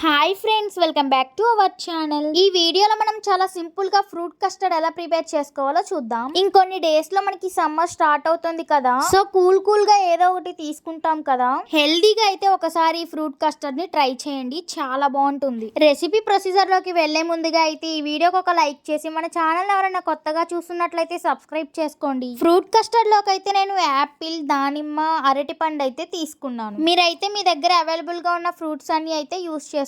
Hi friends, welcome back to our channel. ఈ వీడియోలో మనం చాలా సింపుల్ గా ఫ్రూట్ కస్టర్డ్ ఎలా ప్రిపేర్ చేసుకోవాలో చూద్దాం. ఇంకొన్ని డేస్ లో మనకి సమ్మర్ స్టార్ట్ అవుతుంది కదా, సో కూల్ గా ఏదో ఒకటి తీసుకుంటాం కదా. హెల్దీగా అయితే ఒకసారి ఫ్రూట్ కస్టర్డ్ ని ట్రై చేయండి, చాలా బాగుంటుంది. రెసిపీ ప్రొసీజర్ లోకి వెళ్లే ముందుగా అయితే ఈ వీడియోకి ఒక లైక్ చేసి మన ఛానల్ ఎవరైనా కొత్తగా చూస్తున్నట్లయితే సబ్స్క్రైబ్ చేసుకోండి. ఫ్రూట్ కస్టర్డ్ లోకి అయితే నేను యాపిల్, దానిమ్మ, అరటి పండు అయితే తీసుకున్నాను. మీరైతే మీ దగ్గర అవైలబుల్ గా ఉన్న ఫ్రూట్స్ అన్ని అయితే యూస్ చేసుకోవచ్చు.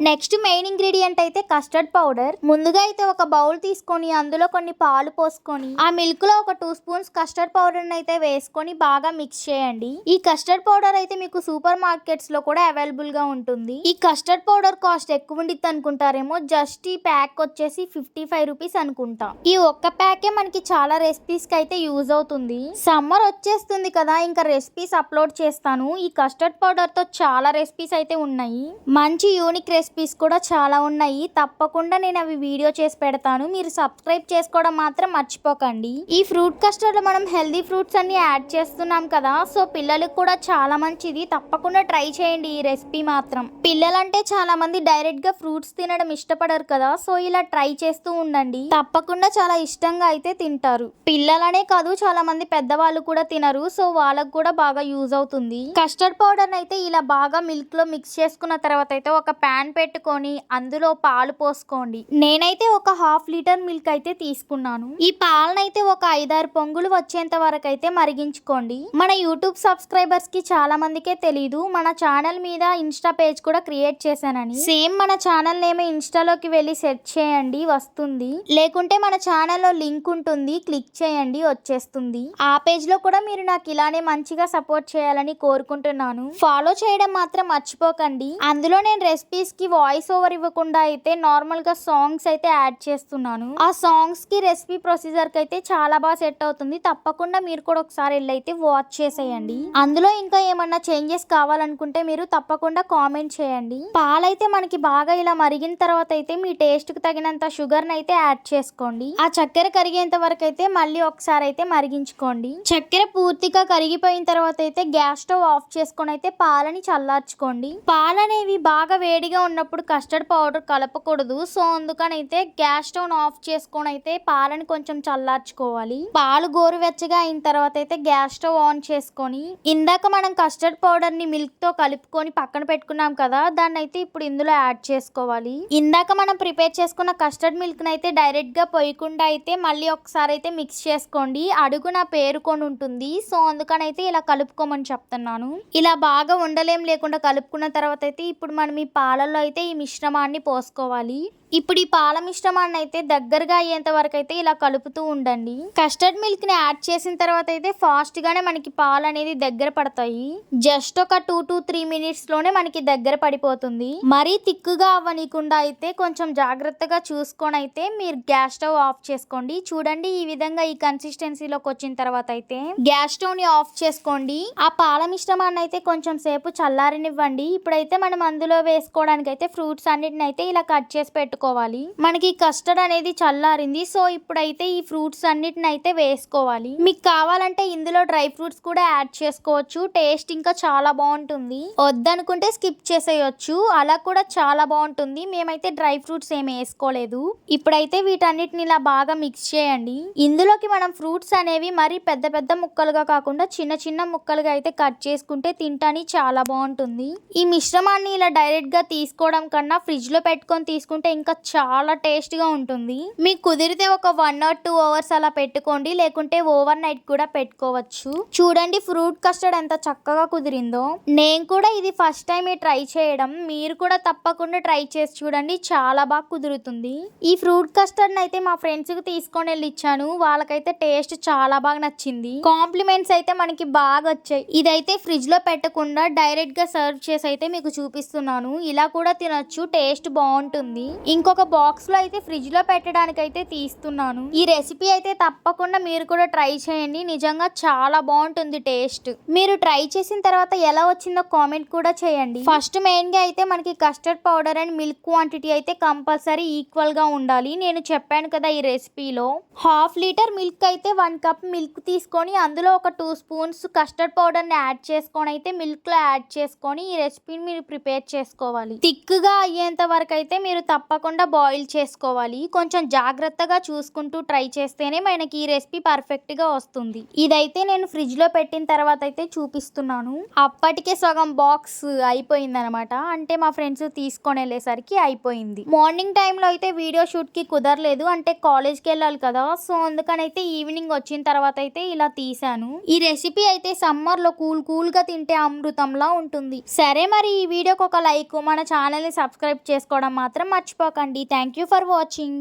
నెక్స్ట్ మెయిన్ ఇంగ్రీడియంట్ అయితే కస్టర్డ్ పౌడర్. ముందుగా అయితే ఒక బౌల్ తీసుకొని అందులో కొన్ని పాలు పోసుకొని ఆ మిల్క్ లో ఒక 2 స్పూన్స్ కస్టర్డ్ పౌడర్ అయితే వేసుకొని బాగా మిక్స్ చేయండి. ఈ కస్టర్డ్ పౌడర్ అయితే మీకు సూపర్ మార్కెట్స్ లో కూడా అవైలబుల్ గా ఉంటుంది. ఈ కస్టర్డ్ పౌడర్ కాస్ట్ ఎక్కువ ఉండిద్ది అనుకుంటారేమో, జస్ట్ ఈ ప్యాక్ వచ్చేసి 55 రూపీస్ అనుకుంటా. ఈ ఒక్క ప్యాకే మనకి చాలా రెసిపీస్ కి అయితే యూజ్ అవుతుంది. సమ్మర్ వచ్చేస్తుంది కదా, ఇంకా రెసిపీస్ అప్లోడ్ చేస్తాను. ఈ కస్టర్డ్ పౌడర్ తో చాలా రెసిపీస్ అయితే ఉన్నాయి. మంచి యూనిక్ రెసిపీస్ కూడా చాలా ఉన్నాయి. తప్పకుండా నేను అవి వీడియో చేసి పెడతాను. మీరు సబ్స్క్రైబ్ చేసుకోవడం మాత్రం మర్చిపోకండి. ఈ ఫ్రూట్ కస్టర్డ్ లో మనం హెల్దీ ఫ్రూట్స్ అన్ని యాడ్ చేస్తున్నాం కదా, సో పిల్లలకు కూడా చాలా మంచిది. తప్పకుండా ట్రై చేయండి ఈ రెసిపీ మాత్రం. పిల్లలంటే చాలా మంది డైరెక్ట్ గా ఫ్రూట్స్ తినడం ఇష్టపడరు కదా, సో ఇలా ట్రై చేస్తూ ఉండండి. తప్పకుండా చాలా ఇష్టంగా అయితే తింటారు. పిల్లలనే కాదు, చాలా మంది పెద్దవాళ్ళు కూడా తినరు, సో వాళ్ళకు కూడా బాగా యూజ్ అవుతుంది. కస్టర్డ్ పౌడర్ అయితే ఇలా బాగా మిల్క్ లో మిక్స్ చేసుకున్న తర్వాత అయితే ఒక ప్యాన్ పెట్టుకొని అందులో పాలు పోసుకోండి. నేనైతే ఒక 1/2 లీటర్ మిల్క్ అయితే తీసుకున్నాను. ఈ పాలనైతే ఒక 5-6 పొంగులు వచ్చేంత వరకు అయితే మరిగించుకోండి. మన యూట్యూబ్ సబ్స్క్రైబర్స్ కి చాలా మందికే తెలీదు, మన ఛానల్ మీద ఇన్స్టా పేజ్ కూడా క్రియేట్ చేశానని. సేమ్ మన ఛానల్ నేమే ఇన్స్టాలోకి వెళ్ళి సెర్చ్ చేయండి, వస్తుంది. లేకుంటే మన ఛానల్లో లింక్ ఉంటుంది, క్లిక్ చేయండి, వచ్చేస్తుంది. ఆ పేజ్ లో కూడా మీరు నాకు ఇలానే మంచిగా సపోర్ట్ చేయాలని కోరుకుంటున్నాను. ఫాలో చేయడం మాత్రం మర్చిపోకండి. అందులో నేను రెసిపీస్ కి వాయిస్ ఓవర్ ఇవ్వకుండా అయితే నార్మల్ గా సాంగ్స్ అయితే యాడ్ చేస్తున్నాను. ఆ సాంగ్స్ కి రెసిపీ ప్రొసీజర్ కి అయితే చాలా బాగా సెట్ అవుతుంది. తప్పకుండా మీరు కూడా ఒకసారి వెళ్ళైతే వాచ్ చేసేయండి. అందులో ఇంకా ఏమన్నా చేంజెస్ కావాలనుకుంటే మీరు తప్పకుండా కామెంట్ చేయండి. పాలైతే మనకి బాగా ఇలా మరిగిన తర్వాత అయితే మీ టేస్ట్ కి తగినంత షుగర్ అయితే యాడ్ చేసుకోండి. ఆ చక్కెర కరిగేంత వరకు అయితే మళ్ళీ ఒకసారి అయితే మరిగించుకోండి. చక్కెర పూర్తిగా కరిగిపోయిన తర్వాత అయితే గ్యాస్ స్టవ్ ఆఫ్ చేసుకొని అయితే పాలని చల్లార్చుకోండి. పాలనేవి బాగా వేడిగా ఉన్నప్పుడు కస్టర్డ్ పౌడర్ కలపకూడదు, సో అందుకనైతే గ్యాస్ స్టవ్ ఆఫ్ చేసుకొని అయితే పాలని కొంచెం చల్లార్చుకోవాలి. పాలు గోరువెచ్చగా అయిన తర్వాత అయితే గ్యాస్ స్టవ్ ఆన్ చేసుకొని ఇందాక మనం కస్టర్డ్ పౌడర్ ని మిల్క్ తో కలుపుకొని పక్కన పెట్టుకున్నాం కదా, దాన్ని అయితే ఇప్పుడు ఇందులో యాడ్ చేసుకోవాలి. ఇందాక మనం ప్రిపేర్ చేసుకున్న కస్టర్డ్ మిల్క్ నైతే డైరెక్ట్ గా పోయకుండా అయితే మళ్ళీ ఒకసారి అయితే మిక్స్ చేసుకోండి. అడుగున పేరుకొని ఉంటుంది, సో అందుకనైతే ఇలా కలుపుకోమని చెప్తున్నాను. ఇలా బాగా ఉండలేం లేకుండా కలుపుకున్న తర్వాత అయితే ఇప్పుడు మనం ఈ పాలల్లో అయితే ఈ మిశ్రమాన్ని పోసుకోవాలి. ఇప్పుడు ఈ పాల మిశ్రమాన్ని అయితే దగ్గరగా అయ్యేంత వరకు అయితే ఇలా కలుపుతూ ఉండండి. కస్టర్డ్ మిల్క్ ని యాడ్ చేసిన తర్వాత అయితే ఫాస్ట్ గానే మనకి పాలు అనేది దగ్గర పడతాయి. జస్ట్ ఒక 2 to 3 మినిట్స్ లోనే మనకి దగ్గర పడిపోతుంది. మరీ తిక్కుగా అవ్వనీయకుండా అయితే కొంచెం జాగ్రత్తగా చూసుకొని అయితే మీరు గ్యాస్ స్టవ్ ఆఫ్ చేసుకోండి. చూడండి, ఈ విధంగా ఈ కన్సిస్టెన్సీలోకి వచ్చిన తర్వాత అయితే గ్యాస్ స్టవ్ ని ఆఫ్ చేసుకోండి. ఆ పాల మిశ్రమాన్ని అయితే కొంచెం సేపు చల్లారనివ్వండి. ఇప్పుడైతే మనం అందులో వేసుకోవడానికి అయితే ఫ్రూట్స్ అన్నిటిని అయితే ఇలా కట్ చేసి పెట్టుకోవాలి. మనకి కస్టర్డ్ అనేది చల్లారింది, సో ఇప్పుడైతే ఈ ఫ్రూట్స్ అన్నిటిని అయితే వేసుకోవాలి. మీకు కావాలంటే ఇందులో డ్రై ఫ్రూట్స్ కూడా యాడ్ చేసుకోవచ్చు, టేస్ట్ ఇంకా చాలా బాగుంటుంది. వద్దనుకుంటే స్కిప్ చేసేయచ్చు, అలా కూడా చాలా బాగుంటుంది. మేమైతే డ్రై ఫ్రూట్స్ ఏమి వేసుకోలేదు. ఇప్పుడైతే వీటన్నిటిని ఇలా బాగా మిక్స్ చేయండి. ఇందులోకి మనం ఫ్రూట్స్ అనేవి మరి పెద్ద పెద్ద ముక్కలుగా కాకుండా చిన్న చిన్న ముక్కలుగా అయితే కట్ చేసుకుంటే తింటానికి చాలా బాగుంటుంది. ఈ మిశ్రమాన్ని ఇలా డైరెక్ట్ గా తీసుకోవడం కన్నా ఫ్రిడ్జ్ లో పెట్టుకొని తీసుకుంటే ఇంకా చాలా టేస్ట్ గా ఉంటుంది. మీకు కుదిరితే ఒక 1 or 2 అవర్స్ అలా పెట్టుకోండి, లేకుంటే ఓవర్ నైట్ కూడా పెట్టుకోవచ్చు. చూడండి ఫ్రూట్ కస్టర్డ్ ఎంత చక్కగా కుదిరిందో. నేను కూడా ఇది ఫస్ట్ టైం ట్రై చేయడం, మీరు కూడా తప్పకుండా ట్రై చేసి చూడండి, చాలా బాగా కుదురుతుంది. ఈ ఫ్రూట్ కస్టర్డ్ అయితే మా ఫ్రెండ్స్ కి తీసుకొని వెళ్ళి ఇచ్చాను, వాళ్ళకైతే టేస్ట్ చాలా బాగా నచ్చింది. కాంప్లిమెంట్స్ అయితే మనకి బాగా వచ్చాయి. ఇదైతే ఫ్రిడ్జ్ లో పెట్టకుండా డైరెక్ట్ గా సర్వ్ చేసి అయితే మీకు చూపిస్తున్నాను. ఇలా కూడా తినొచ్చు, టేస్ట్ బాగుంటుంది. ఇంకొక బాక్స్ లో అయితే ఫ్రిడ్జ్ లో పెట్టడానికి అయితే తీస్తున్నాను. ఈ రెసిపీ అయితే తప్పకుండా మీరు కూడా ట్రై చేయండి. నిజంగా చాలా బాగుంటుంది టేస్ట్. మీరు ట్రై చేసిన తర్వాత ఎలా వచ్చిందో కామెంట్ కూడా చేయండి. ఫస్ట్ మెయిన్ గా అయితే మనకి custard powder and milk quantity అయితే కంపల్సరీ ఈక్వల్ గా ఉండాలి. నేను చెప్పాను కదా ఈ రెసిపీలో 1/2 లీటర్ మిల్క్ అయితే 1 కప్ మిల్క్ తీసుకొని అందులో ఒక 2 స్పూన్స్ కస్టర్డ్ పౌడర్ ని యాడ్ చేసుకొని అయితే మిల్క్ లో యాడ్ చేసుకొని ఈ రెసిపీని మీరు ప్రిపేర్ చేసుకోవాలి. థిక్ గా అయ్యేంత వరకు అయితే మీరు తప్పకుండా బాయిల్ చేసుకోవాలి. కొంచెం జాగ్రత్తగా చూసుకుంటూ ట్రై చేస్తేనే మనకి ఈ రెసిపీ పర్ఫెక్ట్ గా వస్తుంది. ఇదైతే నేను ఫ్రిడ్జ్ లో పెట్టిన తర్వాత అయితే చూపిస్తున్నాను. అప్పటికే సగం బాక్స్ అయిపోయింది అనమాట. అంటే మా ఫ్రెండ్స్ తీసుకొని వెళ్ళేసరికి అయిపోయింది. మార్నింగ్ టైంలో అయితే వీడియో షూట్ కి కుదరలేదు, అంటే కాలేజ్కి వెళ్ళాలి కదా. సో అందుకని అయితే ఈవినింగ్ వచ్చిన తర్వాత అయితే ఇలా తీసాను. ఈ రెసిపీ అయితే సమ్మర్ లో కూల్ గా తింటే అమృతంలా ఉంటుంది. సరే మరి ఈ వీడియోకి ఒక లైక్, మన ఛానల్ ని సబ్స్క్రైబ్ చేసుకోవడం మాత్రం మర్చిపోకండి. Thank you for watching.